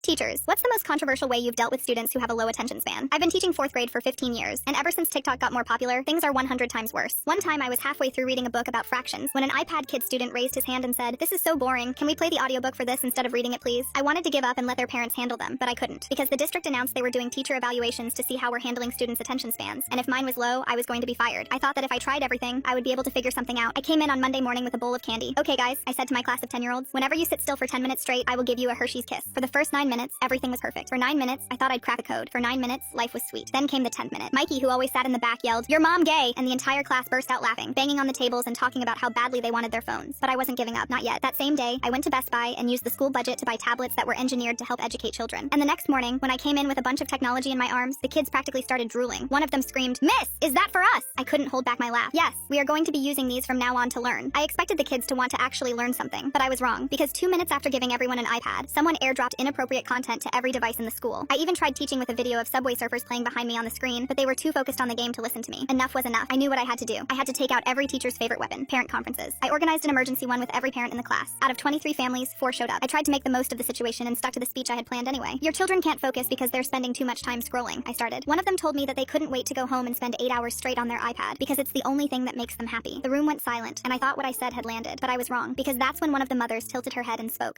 Teachers, what's the most controversial way you've dealt with students who have a low attention span? I've been teaching 4th grade for 15 years, and ever since TikTok got more popular, things are 100 times worse. One time I was halfway through reading a book about fractions when an iPad kid student raised his hand and said, "This is so boring, can we play the audiobook for this instead of reading it please?" I wanted to give up and let their parents handle them, but I couldn't, because the district announced they were doing teacher evaluations to see how we're handling students' attention spans, and if mine was low, I was going to be fired. I thought that if I tried everything, I would be able to figure something out. I came in on Monday morning with a bowl of candy. "Okay guys," I said to my class of 10-year-olds, "whenever you sit still for 10 minutes straight, I will give you a Hershey's Kiss." For the first 9 minutes, everything was perfect. For 9 minutes, I thought I'd crack a code. For 9 minutes, life was sweet. Then came the 10th minute. Mikey, who always sat in the back, yelled, "Your mom gay!" and the entire class burst out laughing, banging on the tables and talking about how badly they wanted their phones. But I wasn't giving up, not yet. That same day, I went to Best Buy and used the school budget to buy tablets that were engineered to help educate children. And the next morning, when I came in with a bunch of technology in my arms, the kids practically started drooling. One of them screamed, "Miss, is that for us?" I couldn't hold back my laugh. Yes, we are going to be using these from now on to learn. I expected the kids to want to actually learn something, but I was wrong, because 2 minutes after giving everyone an iPad, someone airdropped inappropriate content to every device in the school. I even tried teaching with a video of Subway Surfers playing behind me on the screen, but they were too focused on the game to listen to me. Enough was enough. I knew what I had to do. I had to take out every teacher's favorite weapon, parent conferences. I organized an emergency one with every parent in the class. Out of 23 families, 4 showed up. I tried to make the most of the situation and stuck to the speech I had planned anyway. "Your children can't focus because they're spending too much time scrolling," I started. One of them told me that they couldn't wait to go home and spend 8 hours straight on their iPad because it's the only thing that makes them happy. The room went silent, and I thought what I said had landed, but I was wrong, because that's when one of the mothers tilted her head and spoke.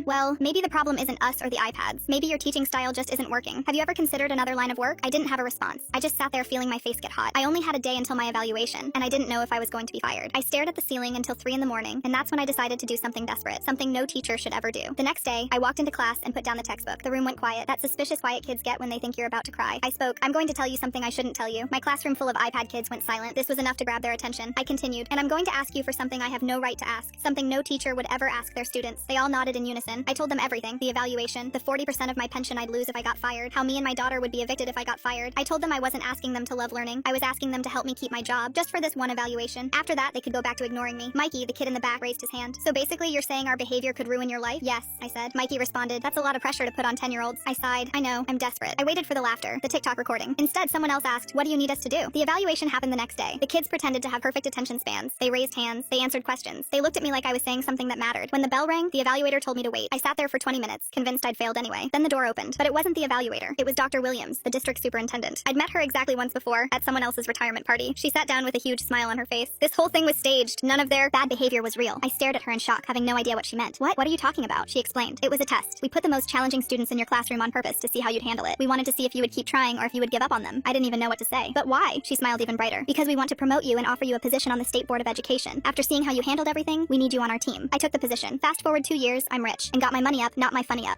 Well, maybe the problem isn't us or the iPads. Maybe your teaching style just isn't working. Have you ever considered another line of work?" I didn't have a response. I just sat there feeling my face get hot. I only had a day until my evaluation, and I didn't know if I was going to be fired. I stared at the ceiling until 3 in the morning, and that's when I decided to do something desperate, something no teacher should ever do. The next day, I walked into class and put down the textbook. The room went quiet, that suspicious quiet kids get when they think you're about to cry. I spoke, "I'm going to tell you something I shouldn't tell you." My classroom full of iPad kids went silent. This was enough to grab their attention. I continued, "And I'm going to ask you for something I have no right to ask, something no teacher would ever ask their students." They all nodded in unison. I told them everything, the evaluation, the 40% of my pension I'd lose if I got fired, how me and my daughter would be evicted if I got fired. I told them I wasn't asking them to love learning. I was asking them to help me keep my job, just for this one evaluation. After that, they could go back to ignoring me. Mikey, the kid in the back, raised his hand. "So basically you're saying our behavior could ruin your life?" "Yes," I said. Mikey responded, "That's a lot of pressure to put on 10-year-olds. I sighed. "I know, I'm desperate." I waited for the laughter, the TikTok recording. Instead, someone else asked, "What do you need us to do?" The evaluation happened the next day. The kids pretended to have perfect attention spans. They raised hands. They answered questions. They looked at me like I was saying something that mattered. When the bell rang, the evaluator told me to wait. I sat there for 20 minutes, convinced I'd failed anyway. Then the door opened. But it wasn't the evaluator. It was Dr. Williams, the district superintendent. I'd met her exactly once before, at someone else's retirement party. She sat down with a huge smile on her face. "This whole thing was staged. None of their bad behavior was real." I stared at her in shock, having no idea what she meant. What are you talking about?" She explained. "It was a test. We put the most challenging students in your classroom on purpose to see how you'd handle it. We wanted to see if you would keep trying or if you would give up on them." I didn't even know what to say. "But why?" She smiled even brighter. "Because we want to promote you and offer you a position on the State Board of Education. After seeing how you handled everything, we need you on our team." I took the position. Fast forward 2 years, I'm rich, and got my money up, not my funny up.